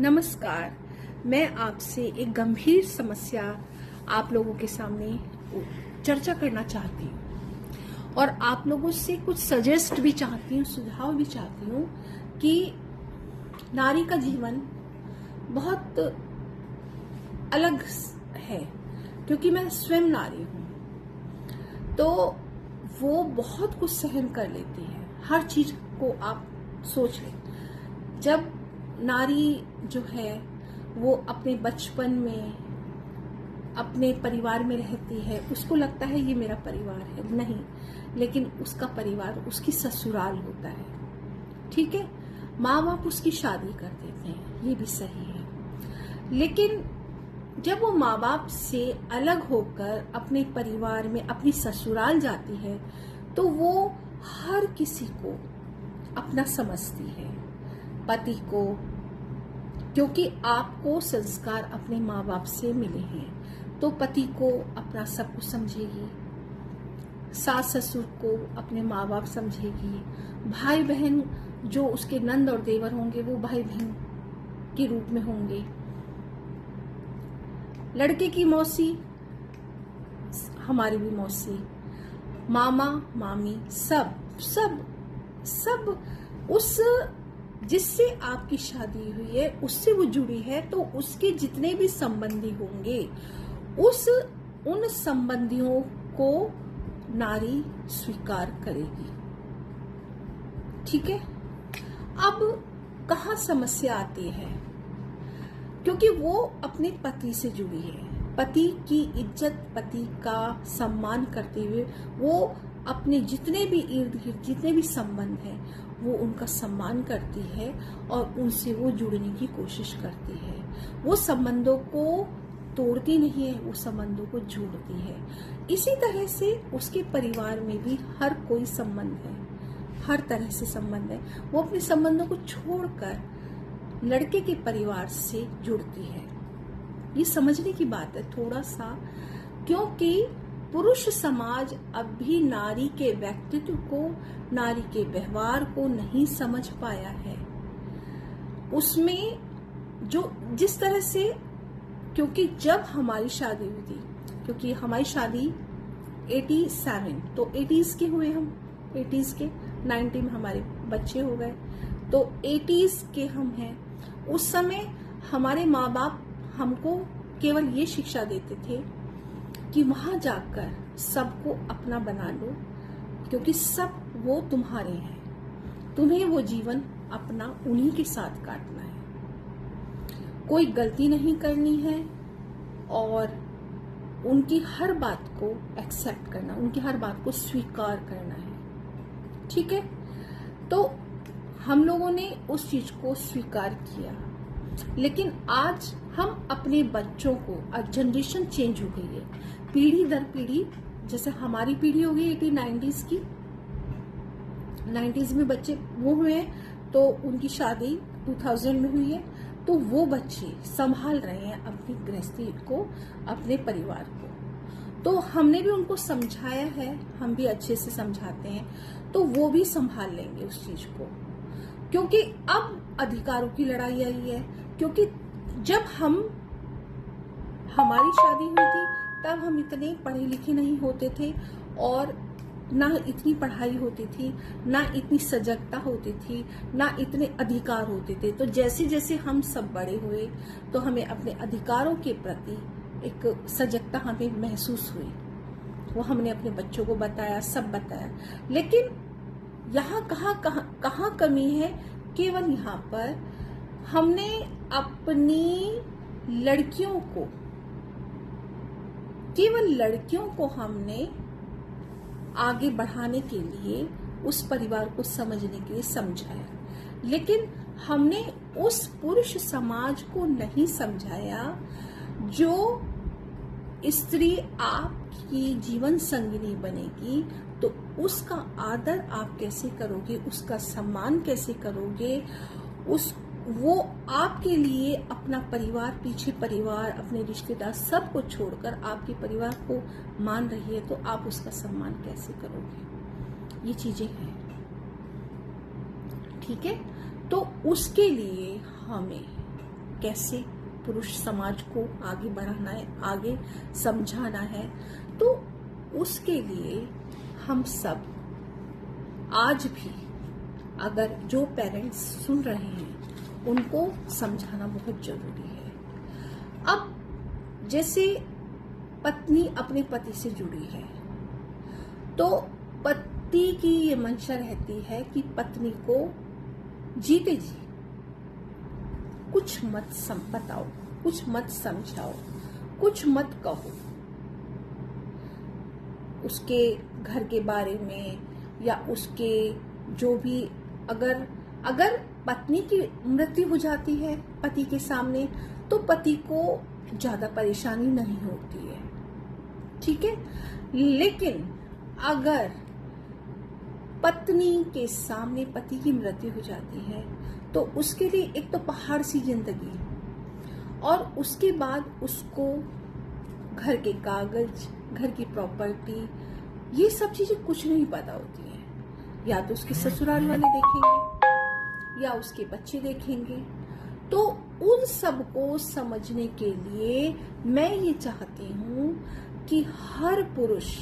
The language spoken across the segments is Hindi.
नमस्कार। मैं आपसे एक गंभीर समस्या आप लोगों के सामने चर्चा करना चाहती हूँ और आप लोगों से कुछ सजेस्ट भी चाहती हूँ, सुझाव भी चाहती हूँ कि नारी का जीवन बहुत अलग है, क्योंकि मैं स्वयं नारी हूँ। तो वो बहुत कुछ सहन कर लेती है। हर चीज को आप सोच लें, जब नारी जो है वो अपने बचपन में अपने परिवार में रहती है, उसको लगता है ये मेरा परिवार है, नहीं, लेकिन उसका परिवार उसकी ससुराल होता है। ठीक है, माँ बाप उसकी शादी कर देते हैं, ये भी सही है, लेकिन जब वो माँ बाप से अलग होकर अपने परिवार में अपनी ससुराल जाती है तो वो हर किसी को अपना समझती है, पति को, क्योंकि आपको संस्कार अपने माँ बाप से मिले हैं, तो पति को अपना सब कुछ समझेगी, सास ससुर को अपने माँ बाप समझेगी, भाई बहन जो उसके नंद और देवर होंगे वो भाई बहन के रूप में होंगे, लड़के की मौसी हमारी भी मौसी, मामा मामी, सब सब सब उस जिससे आपकी शादी हुई है उससे वो जुड़ी है, तो उसके जितने भी संबंधी होंगे उन संबंधियों को नारी स्वीकार करेगी। ठीक है, अब कहाँ समस्या आती है, क्योंकि वो अपने पति से जुड़ी है, पति की इज्जत, पति का सम्मान करते हुए वो अपने जितने भी इर्द गिर्द जितने भी संबंध हैं वो उनका सम्मान करती है और उनसे वो जुड़ने की कोशिश करती है। वो संबंधों को तोड़ती नहीं है, वो संबंधों को जोड़ती है। इसी तरह से उसके परिवार में भी हर कोई संबंध है, हर तरह से संबंध है, वो अपने संबंधों को छोड़कर लड़के के परिवार से जुड़ती है। ये समझने की बात है थोड़ा सा, क्योंकि पुरुष समाज अब भी नारी के व्यक्तित्व को, नारी के व्यवहार को नहीं समझ पाया है। उसमें जो जिस तरह से, क्योंकि जब हमारी शादी हुई थी, क्योंकि हमारी शादी 87, तो 80s के हुए हम, 80s के 90 में हमारे बच्चे हो गए, तो 80s के हम हैं। उस समय हमारे माँ बाप हमको केवल ये शिक्षा देते थे कि वहां जाकर सबको अपना बना लो, क्योंकि सब वो तुम्हारे हैं, तुम्हें वो जीवन अपना उन्हीं के साथ काटना है, कोई गलती नहीं करनी है और उनकी हर बात को एक्सेप्ट करना, उनकी हर बात को स्वीकार करना है। ठीक है, तो हम लोगों ने उस चीज को स्वीकार किया, लेकिन आज हम अपने बच्चों को, आज जनरेशन चेंज हो गई है, पीढ़ी दर पीढ़ी, जैसे हमारी पीढ़ी हो गई 90s की, 90s में बच्चे वो हुए हैं तो उनकी शादी 2000 में हुई है, तो वो बच्चे संभाल रहे हैं अपनी गृहस्थी को, अपने परिवार को। तो हमने भी उनको समझाया है, हम भी अच्छे से समझाते हैं, तो वो भी संभाल लेंगे उस चीज को, क्योंकि अब अधिकारों की लड़ाई आई है। क्योंकि जब हमारी शादी हुई थी तब हम इतने पढ़े लिखे नहीं होते थे और ना इतनी पढ़ाई होती थी, ना इतनी सजगता होती थी, ना इतने अधिकार होते थे। तो जैसे जैसे हम सब बड़े हुए तो हमें अपने अधिकारों के प्रति एक सजगता हमें महसूस हुई, वो हमने अपने बच्चों को बताया, सब बताया। लेकिन यहाँ कहाँ कमी है, केवल यहाँ पर हमने अपनी लड़कियों को, केवल लड़कियों को हमने आगे बढ़ाने के लिए, उस परिवार को समझने के लिए समझाया, लेकिन हमने उस पुरुष समाज को नहीं समझाया जो स्त्री आपकी जीवन संगिनी बनेगी तो उसका आदर आप कैसे करोगे, उसका सम्मान कैसे करोगे, वो आपके लिए अपना परिवार, पीछे परिवार, अपने रिश्तेदार सबको छोड़कर आपके परिवार को मान रही है, तो आप उसका सम्मान कैसे करोगे। ये चीजें हैं। ठीक है, तो उसके लिए हमें कैसे पुरुष समाज को आगे बढ़ाना है, आगे समझाना है। तो उसके लिए हम सब आज भी, अगर जो पेरेंट्स सुन रहे हैं उनको समझाना बहुत जरूरी है। अब जैसे पत्नी अपने पति से जुड़ी है, तो पति की ये मंशा रहती है कि पत्नी को जीते जी कुछ मत बताओ, कुछ मत समझाओ, कुछ मत कहो उसके घर के बारे में, या उसके जो भी, अगर पत्नी की मृत्यु हो जाती है पति के सामने, तो पति को ज्यादा परेशानी नहीं होती है, ठीक है। लेकिन अगर पत्नी के सामने पति की मृत्यु हो जाती है, तो उसके लिए एक तो पहाड़ सी जिंदगी, और उसके बाद उसको घर के कागज, घर की प्रॉपर्टी, ये सब चीजें कुछ नहीं पता होती हैं। या तो उसके ससुराल वाले देखेंगे या उसके बच्चे देखेंगे। तो उन सब को समझने के लिए मैं ये चाहती हूँ कि हर पुरुष,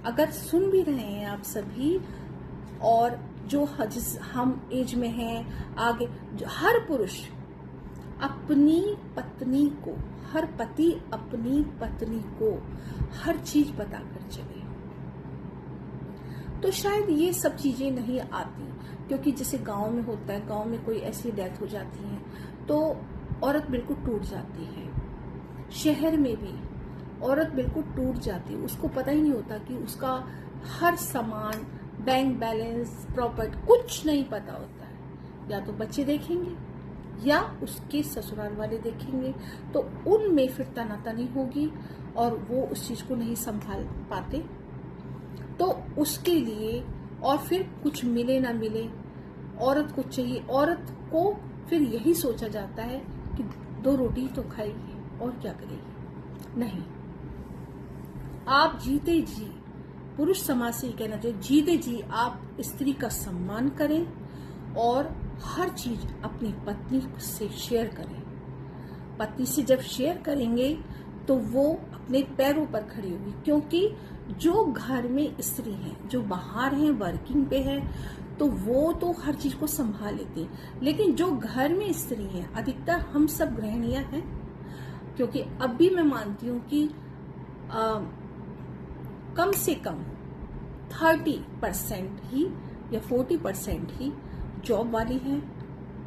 अगर सुन भी रहे हैं आप सभी, और जो हम एज में हैं आगे, हर पुरुष अपनी पत्नी को, हर पति अपनी पत्नी को हर चीज बताकर चले। तो शायद ये सब चीजें नहीं आती, क्योंकि जैसे गांव में होता है, गांव में कोई ऐसी डेथ हो जाती है तो औरत बिल्कुल टूट जाती है। शहर में भी औरत बिल्कुल टूट जाती है, उसको पता ही नहीं होता कि उसका हर सामान, बैंक बैलेंस, प्रॉपर्टी, कुछ नहीं पता होता है। या तो बच्चे देखेंगे या उसके ससुराल वाले देखेंगे, तो उनमें फिर तनातनी होगी और वो उस चीज को नहीं संभाल पाते। तो उसके लिए, और फिर कुछ मिले ना मिले, औरत को चाहिए, औरत को फिर यही सोचा जाता है कि 2 रोटी तो खाएगी और क्या करेगी। नहीं, आप जीते जी, पुरुष समाज से कहना चाहिए, जीते जी आप स्त्री का सम्मान करें और हर चीज अपनी पत्नी से शेयर करें। पत्नी से जब शेयर करेंगे तो वो अपने पैरों पर खड़ी होगी, क्योंकि जो घर में स्त्री हैं, जो बाहर हैं, वर्किंग पे है, तो वो तो हर चीज को संभाल लेती हैं। लेकिन जो घर में स्त्री हैं, अधिकतर हम सब गृहिणियां हैं, क्योंकि अब भी मैं मानती हूँ कि कम से कम 30% ही या 40% ही जॉब वाली हैं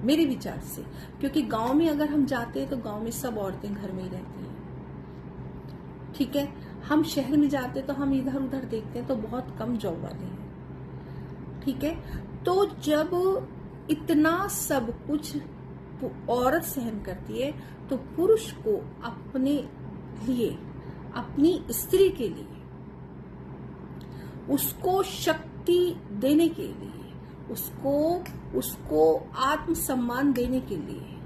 मेरे विचार से। क्योंकि गांव में अगर हम जाते हैं तो गांव में सब औरतें घर में ही रहती हैं, ठीक है। हम शहर में जाते हैं तो हम इधर उधर देखते हैं तो बहुत कम जॉब वाले हैं, ठीक है। तो जब इतना सब कुछ औरत सहन करती है, तो पुरुष को अपने लिए, अपनी स्त्री के लिए, उसको शक्ति देने के लिए, उसको आत्मसम्मान देने के लिए,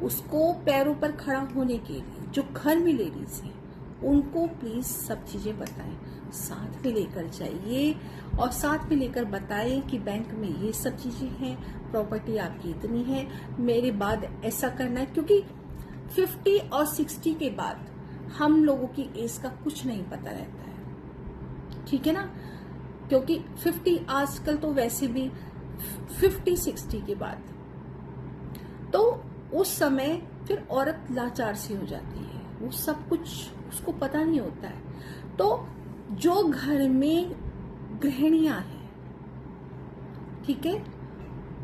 उसको पैरों पर खड़ा होने के लिए, जो घर में लेडीज हैं उनको प्लीज सब चीजें बताएं, साथ में लेकर जाइए और साथ में लेकर बताएं कि बैंक में ये सब चीजें हैं, प्रॉपर्टी आपकी इतनी है, मेरे बाद ऐसा करना है। क्योंकि 50 और 60 के बाद हम लोगों की एज का कुछ नहीं पता रहता है, ठीक है ना। क्योंकि 50 आजकल तो वैसे भी 50-60 के बाद, तो उस समय फिर औरत लाचार सी हो जाती है, वो सब कुछ उसको पता नहीं होता है। तो जो घर में गृहिणियां हैं, ठीक है,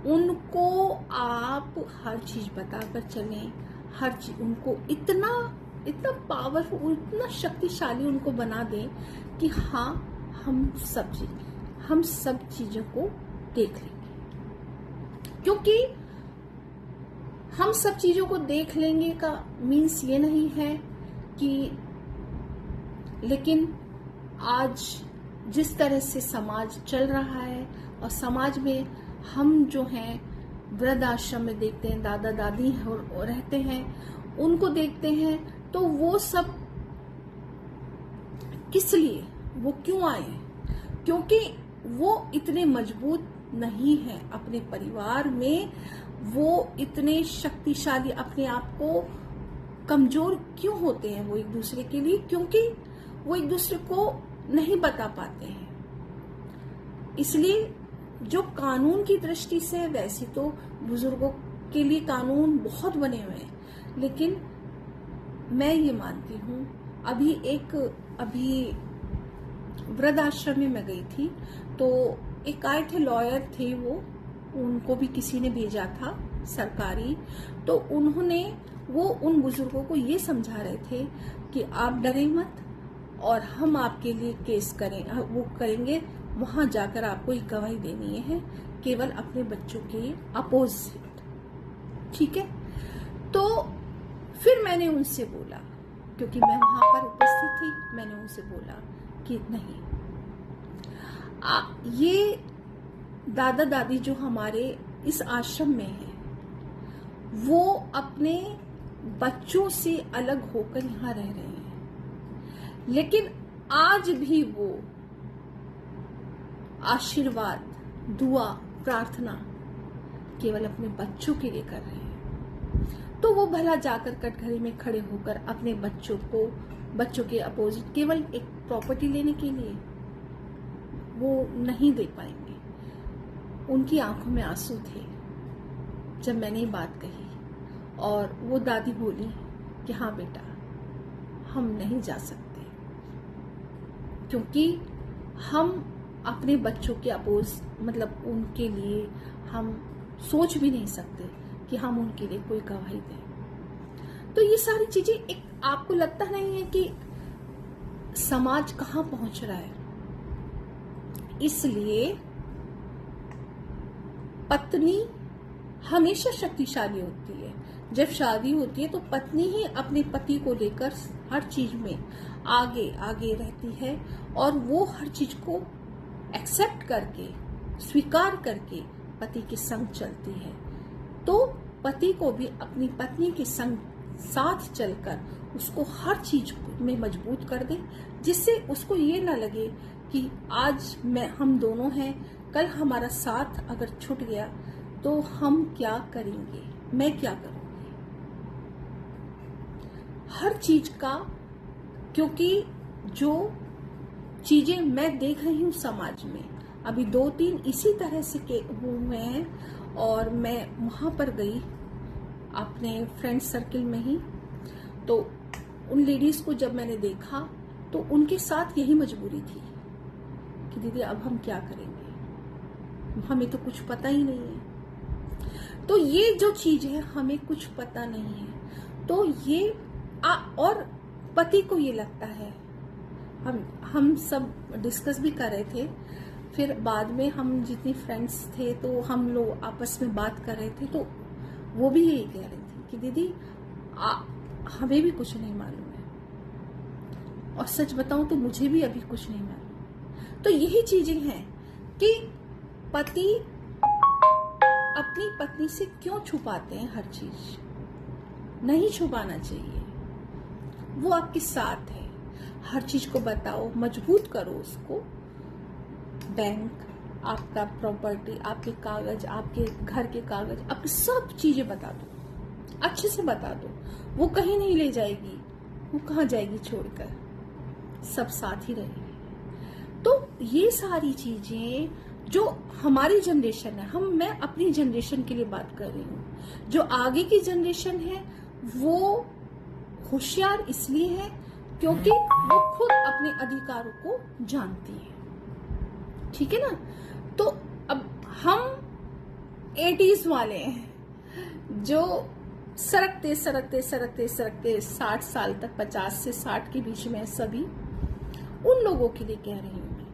उनको आप हर चीज बताकर चलें, हर चीज उनको इतना पावरफुल, इतना शक्तिशाली उनको बना दें कि हाँ, हम सब चीजों को देख लेंगे। क्योंकि हम सब चीजों को देख लेंगे का मीन्स ये नहीं है कि, लेकिन आज जिस तरह से समाज चल रहा है, और समाज में हम जो हैं वृद्ध आश्रम में देखते हैं, दादा दादी रहते हैं, उनको देखते हैं, तो वो सब किस लिए, वो क्यों आए? क्योंकि वो इतने मजबूत नहीं है अपने परिवार में वो इतने शक्तिशाली, अपने आप को कमजोर क्यों होते हैं वो एक दूसरे के लिए? क्योंकि वो एक दूसरे को नहीं बता पाते हैं। इसलिए जो कानून की दृष्टि से, वैसे तो बुजुर्गों के लिए कानून बहुत बने हुए हैं, लेकिन मैं ये मानती हूँ, अभी वृद्ध आश्रम में मैं गई थी, तो एक आए थे, लॉयर थे वो, उनको भी किसी ने भेजा था सरकारी, तो वो उन बुजुर्गों को ये समझा रहे थे कि आप डरे मत, और हम आपके लिए केस करेंगे, वहां जाकर आपको एक गवाही देनी है, केवल अपने बच्चों के अपोजिट। ठीक है? तो फिर मैंने उनसे बोला, क्योंकि मैं वहां पर उपस्थित थी, मैंने उनसे बोला कि नहीं, ये दादा दादी जो हमारे इस आश्रम में है, वो अपने बच्चों से अलग होकर यहाँ रह रहे हैं, लेकिन आज भी वो आशीर्वाद, दुआ, प्रार्थना केवल अपने बच्चों के लिए कर रहे हैं। तो वो भला जाकर कटघरे में खड़े होकर अपने बच्चों के अपोजिट केवल एक प्रॉपर्टी लेने के लिए वो नहीं दे पाएंगे। उनकी आंखों में आंसू थे जब मैंने ये बात कही, और वो दादी बोली कि हाँ बेटा, हम नहीं जा सकते, क्योंकि हम अपने बच्चों के मतलब उनके लिए हम सोच भी नहीं सकते कि हम उनके लिए कोई गवाही दें। तो ये सारी चीजें, एक आपको लगता नहीं है कि समाज कहां पहुंच रहा है? इसलिए पत्नी हमेशा शक्तिशाली होती है। जब शादी होती है तो पत्नी ही अपने पति को लेकर हर चीज में आगे आगे रहती है, और वो हर चीज को एक्सेप्ट करके, स्वीकार करके पति के संग चलती है। तो पति को भी अपनी पत्नी के संग साथ चलकर उसको हर चीज में मजबूत कर दे, जिससे उसको ये ना लगे कि आज हम दोनों हैं, कल हमारा साथ अगर छूट गया तो हम क्या करेंगे, मैं क्या करूंगी। हर चीज का, क्योंकि जो चीजें मैं देख रही हूँ समाज में, अभी 2-3 इसी तरह से हुए हैं, और मैं वहां पर गई अपने फ्रेंड सर्किल में ही, तो उन लेडीज को जब मैंने देखा तो उनके साथ यही मजबूरी थी कि दीदी अब हम क्या करेंगे, हमें तो कुछ पता ही नहीं है। तो ये जो चीज है, हमें कुछ पता नहीं है, तो ये और पति को ये लगता है, हम सब डिस्कस भी कर रहे थे, फिर बाद में हम जितनी फ्रेंड्स थे तो हम लोग आपस में बात कर रहे थे, तो वो भी यही कह रही थी कि दीदी हमें भी कुछ नहीं मालूम है, और सच बताऊं तो मुझे भी अभी कुछ नहीं मालूम। तो यही चीजें हैं कि पति अपनी पत्नी से क्यों छुपाते हैं हर चीज। नहीं छुपाना चाहिए, वो आपके साथ है, हर चीज को बताओ, मजबूत करो उसको। बैंक, आपका प्रॉपर्टी, आपके कागज, आपके घर के कागज, आपकी सब चीजें बता दो, अच्छे से बता दो। वो कहीं नहीं ले जाएगी, वो कहाँ जाएगी छोड़कर, सब साथ ही रहेंगे। तो ये सारी चीजें जो हमारी जनरेशन है, मैं अपनी जनरेशन के लिए बात कर रही हूँ, जो आगे की जनरेशन है वो होशियार इसलिए है क्योंकि वो खुद अपने अधिकारों को जानती है। ठीक है ना? तो अब हम 80s वाले हैं जो सरकते 60 साल तक, 50 से 60 के बीच में सभी, उन लोगों के लिए कह रही हूं मैं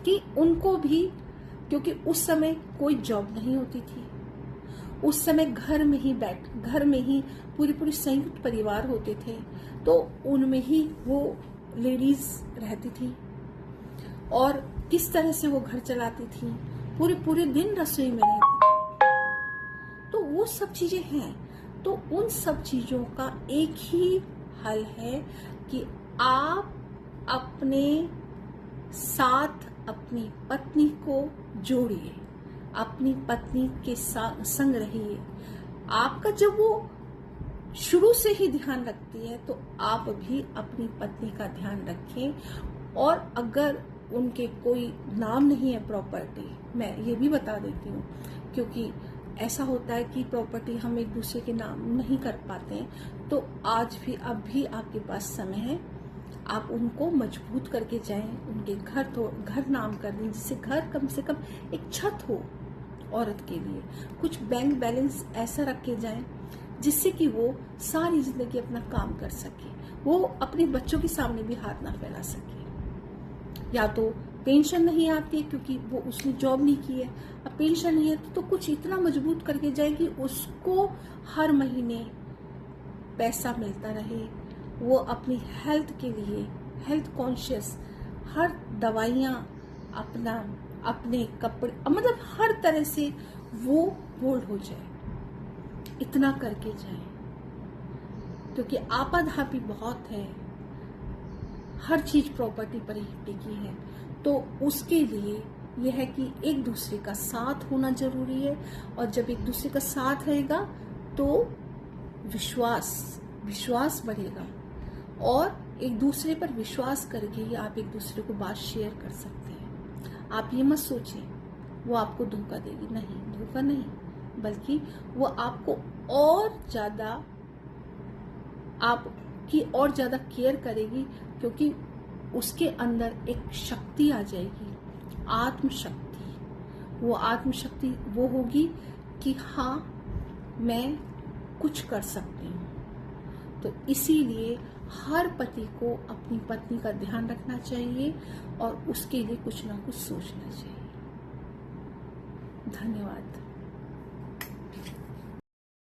कि उनको भी, क्योंकि उस समय कोई जॉब नहीं होती थी, उस समय घर में ही पूरी संयुक्त परिवार होते थे, तो उनमें ही वो लेडीज रहती थी, और किस तरह से वो घर चलाती थी, पूरे दिन रसोई में रहती थी। तो वो सब चीजें हैं। तो उन सब चीजों का एक ही हल है कि आप अपने साथ अपनी पत्नी को जोड़िए, अपनी पत्नी के संग रहिए। आपका जब वो शुरू से ही ध्यान रखती है तो आप भी अपनी पत्नी का ध्यान रखें। और अगर उनके कोई नाम नहीं है प्रॉपर्टी, मैं ये भी बता देती हूँ, क्योंकि ऐसा होता है कि प्रॉपर्टी हम एक दूसरे के नाम नहीं कर पाते हैं, तो आज भी अब भी आपके पास समय है, आप उनको मजबूत करके जाएं, उनके घर नाम कर दें, जिससे घर कम से कम एक छत हो औरत के लिए। कुछ बैंक बैलेंस ऐसा रख के जाएं जिससे कि वो सारी जिंदगी अपना काम कर सके, वो अपने बच्चों के सामने भी हाथ ना फैला सके। या तो पेंशन नहीं आती है क्योंकि वो उसने जॉब नहीं की है, अब पेंशन नहीं है तो कुछ इतना मजबूत करके जाए कि उसको हर महीने पैसा मिलता रहे, वो अपनी हेल्थ के लिए हेल्थ कॉन्शियस, हर दवाइयाँ, अपने कपड़े, मतलब हर तरह से वो बोल्ड हो जाए, इतना करके जाए। क्योंकि आपाधापी बहुत है, हर चीज प्रॉपर्टी पर ही टिकी है, तो उसके लिए यह है कि एक दूसरे का साथ होना जरूरी है। और जब एक दूसरे का साथ रहेगा तो विश्वास बढ़ेगा, और एक दूसरे पर विश्वास करके ही आप एक दूसरे को बात शेयर कर सकते हैं। आप ये मत सोचें वो आपको धोखा देगी, नहीं, धोखा नहीं, बल्कि वो आपको और ज्यादा केयर करेगी, क्योंकि उसके अंदर एक शक्ति आ जाएगी, आत्मशक्ति। वो आत्मशक्ति वो होगी कि हाँ, मैं कुछ कर सकती हूँ। तो इसीलिए हर पति को अपनी पत्नी का ध्यान रखना चाहिए और उसके लिए कुछ ना कुछ सोचना चाहिए। धन्यवाद।